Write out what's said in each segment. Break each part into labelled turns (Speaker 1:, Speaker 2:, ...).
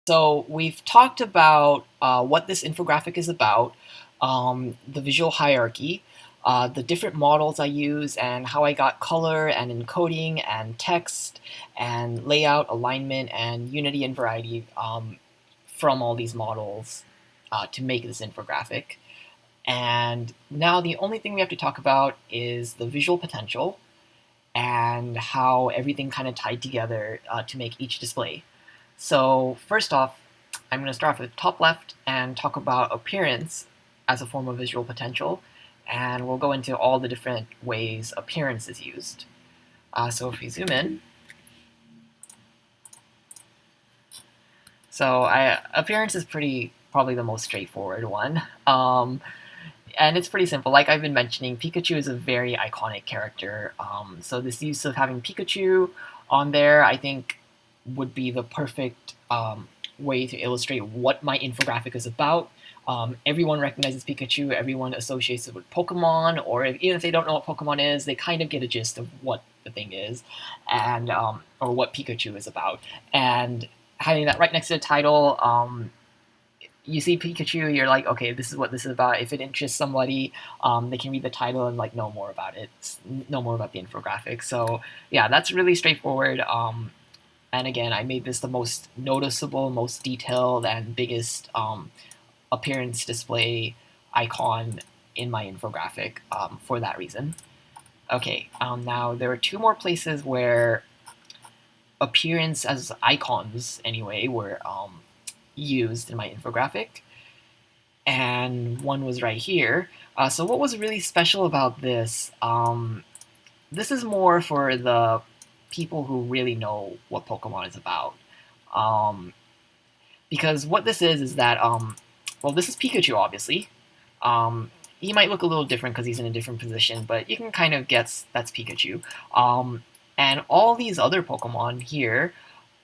Speaker 1: So we've talked about what this infographic is about, the visual hierarchy, the different models I use, and how I got color and encoding and text and layout, alignment, and unity and variety from all these models to make this infographic. And now the only thing we have to talk about is the visual potential and how everything kind of tied together to make each display. So first off, I'm going to start off with the top left and talk about appearance as a form of visual potential, and we'll go into all the different ways appearance is used. So if we zoom in, appearance is probably the most straightforward one. And it's pretty simple. Like I've been mentioning, Pikachu is a very iconic character. So this use of having Pikachu on there, I think, would be the perfect way to illustrate what my infographic is about. Everyone recognizes Pikachu. Everyone associates it with Pokemon, or even if they don't know what Pokemon is, they kind of get a gist of what the thing is, and or what Pikachu is about. And having that right next to the title, you see Pikachu, you're like, okay, this is what this is about. If it interests somebody, they can read the title and like know more about it, know more about the infographic. So yeah, that's really straightforward. And again, I made this the most noticeable, most detailed, and biggest appearance display icon in my infographic for that reason. Okay, now there are two more places where appearance as icons, anyway, were used in my infographic, and one was right here. So what was really special about this? This is more for the people who really know what Pokemon is about. Um, because what this is that, well, this is Pikachu, obviously. He might look a little different because he's in a different position, but you can kind of guess that's Pikachu. And all these other Pokemon here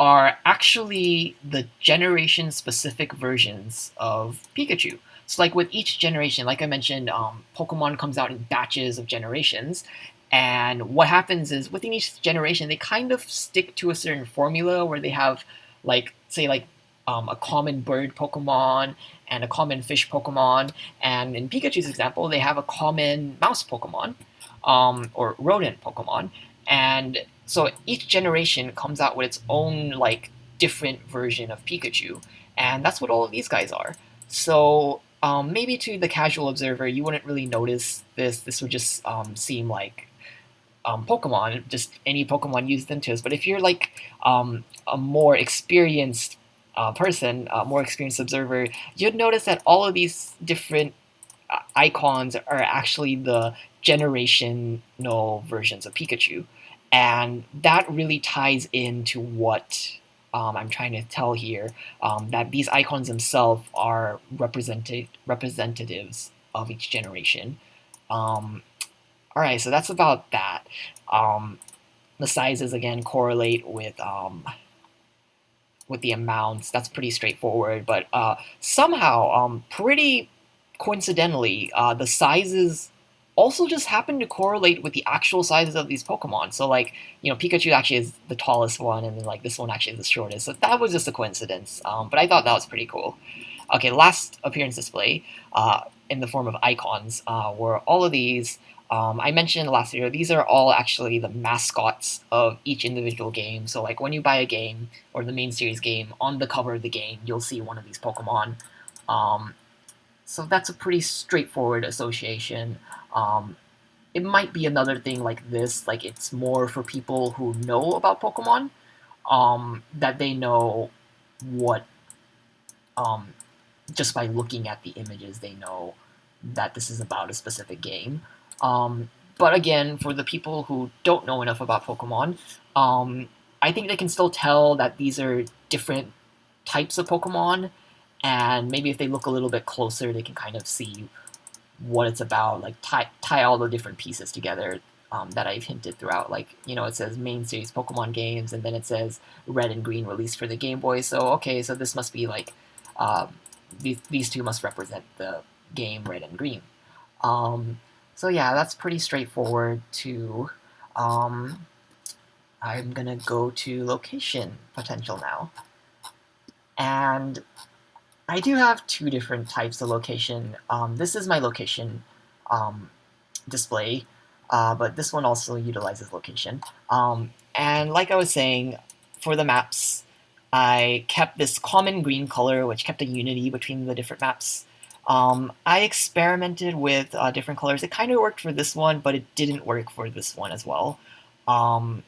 Speaker 1: are actually the generation-specific versions of Pikachu. So, like with each generation, like I mentioned, Pokemon comes out in batches of generations, and what happens is within each generation, they kind of stick to a certain formula where they have, like, say, like a common bird Pokemon and a common fish Pokemon, and in Pikachu's example, they have a common mouse Pokemon or rodent Pokemon, and so each generation comes out with its own like different version of Pikachu, and that's what all of these guys are. So maybe to the casual observer, you wouldn't really notice this. This would just seem like Pokemon, just any Pokemon used into this. But if you're like a more experienced person, a more experienced observer, you'd notice that all of these different icons are actually the generational versions of Pikachu. And that really ties into what I'm trying to tell here, that these icons themselves are representatives of each generation. Um, all right, so that's about that. Um, the sizes again correlate with the amounts. That's pretty straightforward, but somehow, pretty coincidentally, the sizes also just happen to correlate with the actual sizes of these Pokemon. So, like, Pikachu actually is the tallest one, and then like this one actually is the shortest. So that was just a coincidence. But I thought that was pretty cool. Okay, last appearance display in the form of icons were all of these. I mentioned in the last video, these are all actually the mascots of each individual game. So like when you buy a game or the main series game, on the cover of the game, you'll see one of these Pokemon. Um, so that's a pretty straightforward association. It might be another thing like this, like it's more for people who know about Pokemon, that they know what um, just by looking at the images, they know that this is about a specific game. But again, for the people who don't know enough about Pokemon, I think they can still tell that these are different types of Pokemon, and maybe if they look a little bit closer, they can kind of see what it's about, like tie all the different pieces together that I've hinted throughout. Like, it says main series Pokemon games, and then it says red and green released for the Game Boy. So, okay, so this must be like, these two must represent the game red and green. Um, so yeah, that's pretty straightforward to. I'm gonna go to location potential now. And I do have two different types of location. This is my location um, display, but this one also utilizes location. And like I was saying, for the maps, I kept this common green color, which kept a unity between the different maps. I experimented with different colors. It kind of worked for this one, but it didn't work for this one as well. Um,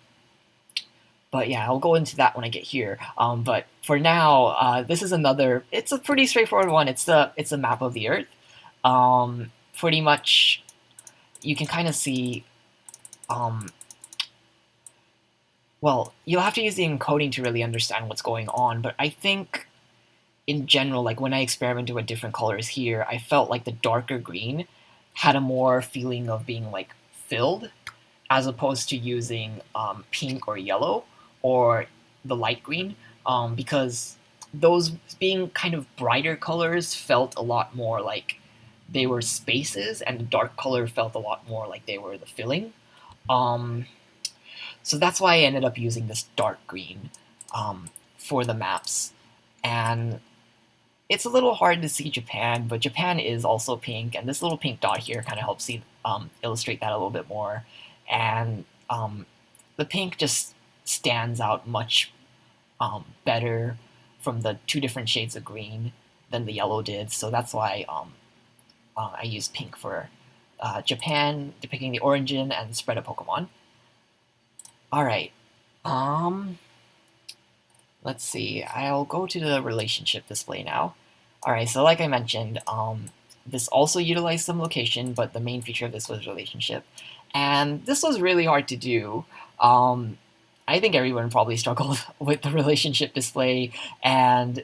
Speaker 1: but yeah, I'll go into that when I get here. But for now, this is another. It's a pretty straightforward one. It's a map of the Earth. Pretty much, you can kind of see. Um, well, you'll have to use the encoding to really understand what's going on. But I think, in general, like when I experimented with different colors here, I felt like the darker green had a more feeling of being like filled, as opposed to using pink or yellow or the light green, because those being kind of brighter colors felt a lot more like they were spaces, and the dark color felt a lot more like they were the filling. Um, so that's why I ended up using this dark green for the maps. And it's a little hard to see Japan, but Japan is also pink, and this little pink dot here kind of helps illustrate that a little bit more. And the pink just stands out much better from the two different shades of green than the yellow did, so that's why I used pink for Japan, depicting the origin and spread of Pokemon. Alright, um, let's see, I'll go to the relationship display now. Alright, so like I mentioned, this also utilized some location, but the main feature of this was relationship. And this was really hard to do. I think everyone probably struggled with the relationship display, and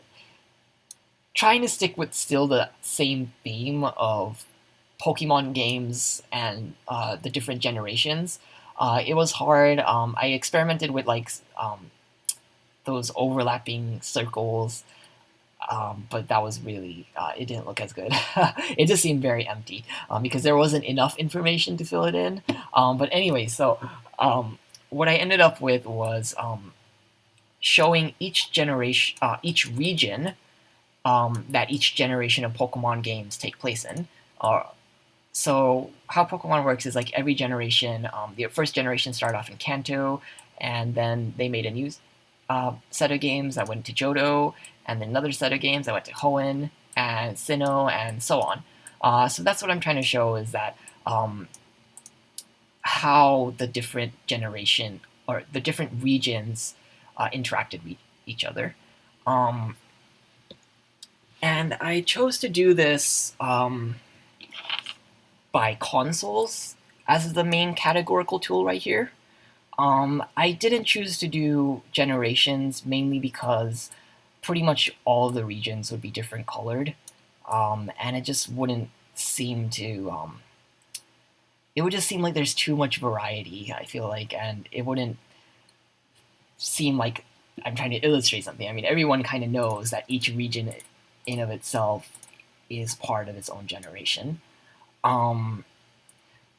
Speaker 1: trying to stick with still the same theme of Pokemon games and the different generations. It was hard. I experimented with like those overlapping circles, but that was really it didn't look as good. It just seemed very empty because there wasn't enough information to fill it in. But anyway, so what I ended up with was showing each generation, each region that each generation of Pokemon games take place in. So how Pokemon works is like every generation, the first generation started off in Kanto, and then they made a new set of games that went to Johto, and then another set of games that went to Hoenn and Sinnoh, and so on. So that's what I'm trying to show is that how the different generation or the different regions interacted with each other. And I chose to do this by consoles as the main categorical tool right here. I didn't choose to do generations mainly because pretty much all of the regions would be different colored, and it just wouldn't seem to. It would just seem like there's too much variety. I feel like, and it wouldn't seem like I'm trying to illustrate something. I mean, everyone kind of knows that each region, in of itself, is part of its own generation. Um,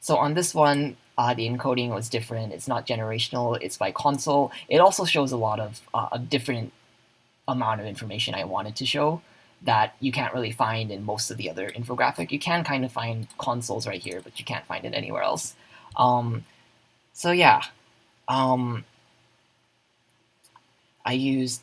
Speaker 1: so on this one, the encoding was different. It's not generational. It's by console. It also shows a lot of a different amount of information I wanted to show that you can't really find in most of the other infographic. You can kind of find consoles right here, but you can't find it anywhere else. So yeah, I used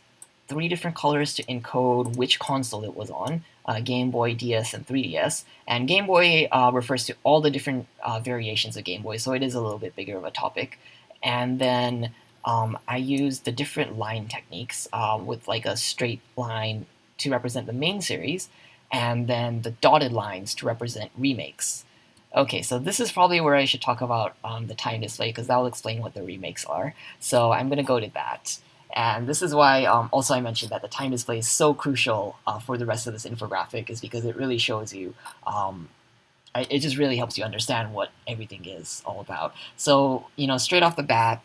Speaker 1: 3 different colors to encode which console it was on, Game Boy, DS, and 3DS. And Game Boy refers to all the different variations of Game Boy, so it is a little bit bigger of a topic. And then I used the different line techniques with like a straight line to represent the main series, and then the dotted lines to represent remakes. Okay, so this is probably where I should talk about the time display, because that will explain what the remakes are. So I'm going to go to that. And this is why also I mentioned that the time display is so crucial for the rest of this infographic, is because it really shows you, it just really helps you understand what everything is all about. So, you know, straight off the bat,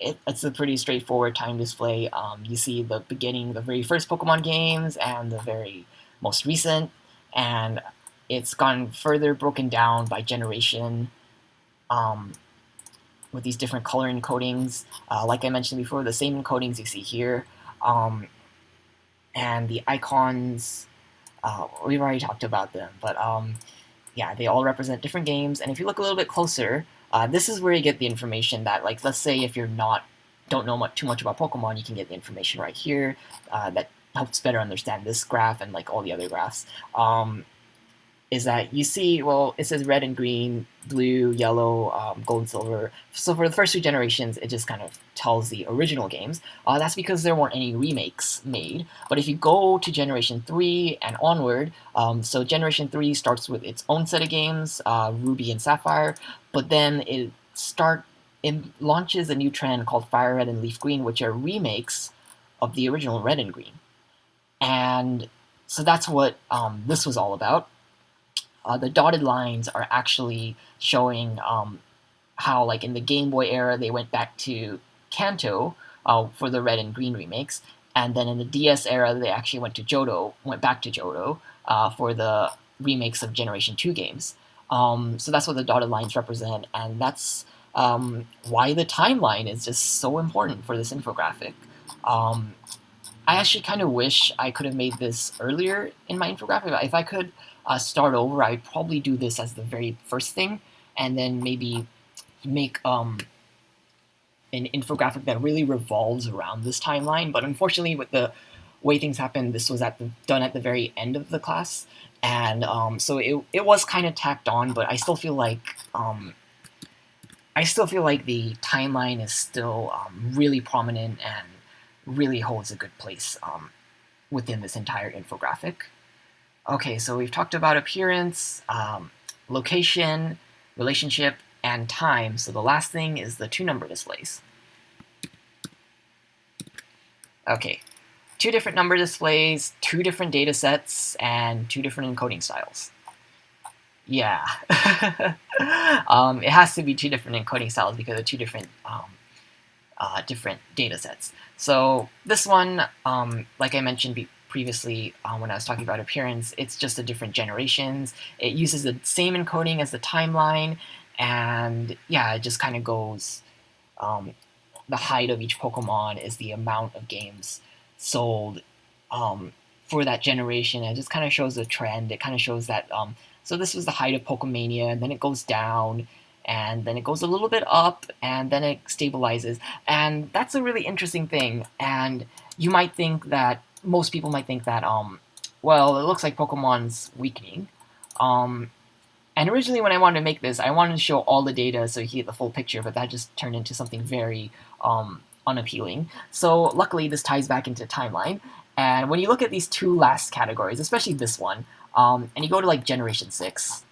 Speaker 1: it's a pretty straightforward time display. You see the beginning, the very first Pokemon games, and the very most recent, and it's gone further broken down by generation, with these different color encodings. Like I mentioned before, the same encodings you see here. and the icons, we've already talked about them, but yeah, they all represent different games. And if you look a little bit closer, this is where you get the information that, like, let's say if you're not don't know too much about Pokemon, you can get the information right here that helps better understand this graph and like all the other graphs. Is that you see, well, it says red and green, blue, yellow, gold and silver. So for the first two generations, it just kind of tells the original games. That's because there weren't any remakes made. But if you go to Generation 3 and onward, so Generation 3 starts with its own set of games, Ruby and Sapphire, but then it launches a new trend called Fire Red and Leaf Green, which are remakes of the original Red and Green. And so that's what this was all about. The dotted lines are actually showing how, like, in the Game Boy era, they went back to Kanto for the red and green remakes, and then in the DS era, they actually went back to Johto for the remakes of Generation 2 games. So that's what the dotted lines represent, and that's why the timeline is just so important for this infographic. I actually kind of wish I could have made this earlier in my infographic. If I could start over, I'd probably do this as the very first thing, and then maybe make an infographic that really revolves around this timeline. But unfortunately, with the way things happened, this was done at the very end of the class, and so it was kind of tacked on. But I still feel like the timeline is still really prominent and really holds a good place within this entire infographic. Okay, so we've talked about appearance, location, relationship, and time. So the last thing is the two number displays. Okay, two different number displays, two different data sets, and two different encoding styles. Yeah. It has to be two different encoding styles because of two different different data sets. So this one, like I mentioned previously when I was talking about appearance, it's just the different generations. It uses the same encoding as the timeline, and yeah, it just kind of goes, the height of each Pokemon is the amount of games sold for that generation. It just kind of shows the trend. It kind of shows that, so this was the height of Pokemania, and then it goes down, and then it goes a little bit up, and then it stabilizes. And that's a really interesting thing. And most people might think that, well, it looks like Pokemon's weakening. And originally when I wanted to make this, I wanted to show all the data so you get the full picture, but that just turned into something very unappealing. So luckily this ties back into timeline. And when you look at these two last categories, especially this one, and you go to like Generation 6,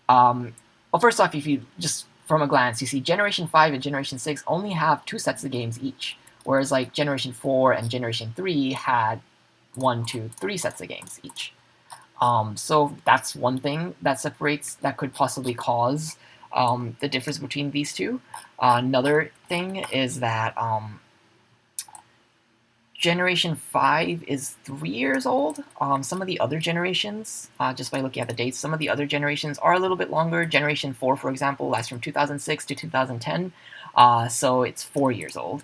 Speaker 1: well, first off, if you just from a glance, you see Generation 5 and Generation 6 only have two sets of games each, whereas like Generation 4 and Generation 3 had 1, 2, 3 sets of games each. So that's one thing that could possibly cause the difference between these two. Another thing is that Generation 5 is 3 years old. Some of the other generations, just by looking at the dates, some of the other generations are a little bit longer. Generation 4, for example, lasts from 2006 to 2010, so it's 4 years old.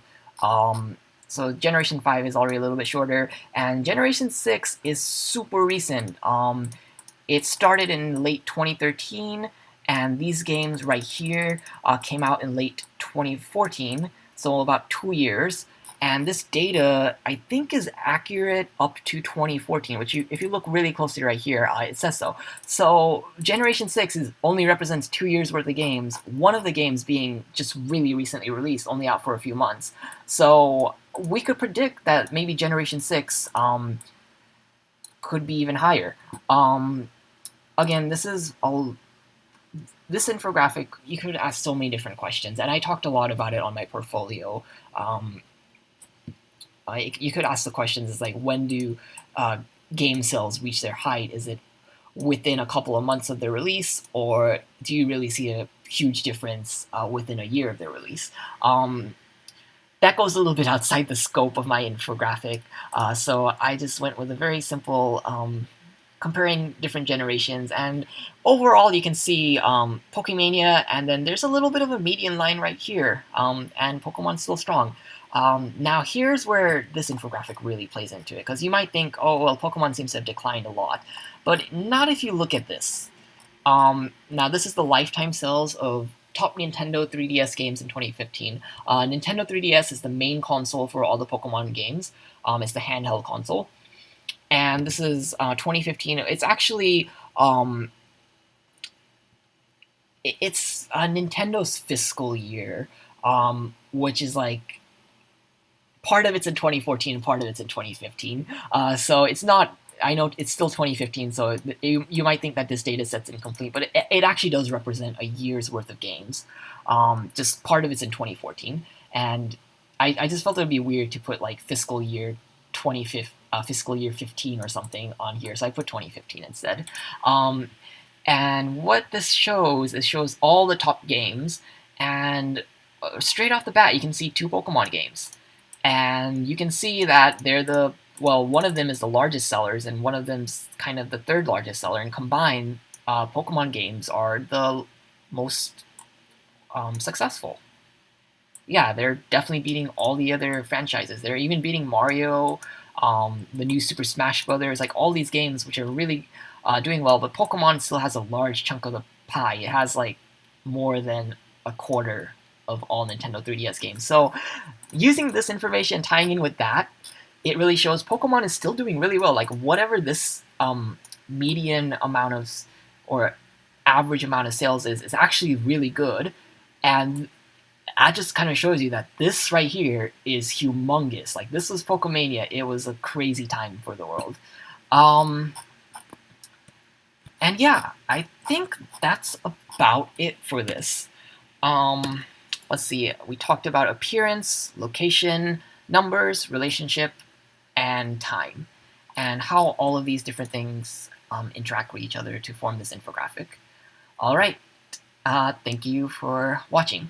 Speaker 1: So Generation 5 is already a little bit shorter, and Generation 6 is super recent. It started in late 2013, and these games right here came out in late 2014, so about 2 years. And this data, I think, is accurate up to 2014, which if you look really closely right here, it says so. So Generation 6 only represents 2 years worth of games, one of the games being just really recently released, only out for a few months. So we could predict that maybe Generation 6 could be even higher. Again, this infographic, you could ask so many different questions, and I talked a lot about it on my portfolio. You could ask the questions like, when do game sales reach their height? Is it within a couple of months of their release, or do you really see a huge difference within a year of their release? That goes a little bit outside the scope of my infographic, so I just went with a very simple comparing different generations, and overall you can see Pokemania, and then there's a little bit of a median line right here, and Pokemon's still strong. Now here's where this infographic really plays into it, because you might think, oh well, Pokemon seems to have declined a lot, but not if you look at this. Now this is the lifetime sales of top Nintendo 3DS games in 2015. Nintendo 3DS is the main console for all the Pokemon games. It's the handheld console, and this is 2015. It's actually it's Nintendo's fiscal year, which is like part of it's in 2014, part of it's in 2015. So it's not. I know it's still 2015, so you might think that this data set's incomplete, but it actually does represent a year's worth of games. Just part of it's in 2014, and I just felt it would be weird to put like fiscal year 25, fiscal year 15 or something on here, so I put 2015 instead. And what this shows is shows all the top games, and straight off the bat, you can see two Pokemon games, and you can see that they're the well, one of them is the largest sellers, and one of them's kind of the third largest seller. And combined, Pokemon games are the most successful. Yeah, they're definitely beating all the other franchises. They're even beating Mario, the new Super Smash Brothers, like all these games which are really doing well. But Pokemon still has a large chunk of the pie. It has like more than a quarter of all Nintendo 3DS games. So using this information, tying in with that, it really shows Pokemon is still doing really well. Like whatever this median amount of or average amount of sales is actually really good, and that just kind of shows you that this right here is humongous. Like this was Pokemania. It was a crazy time for the world. And yeah, I think that's about it for this. Let's see. We talked about appearance, location, numbers, relationship, and time, and how all of these different things interact with each other to form this infographic. All right, thank you for watching.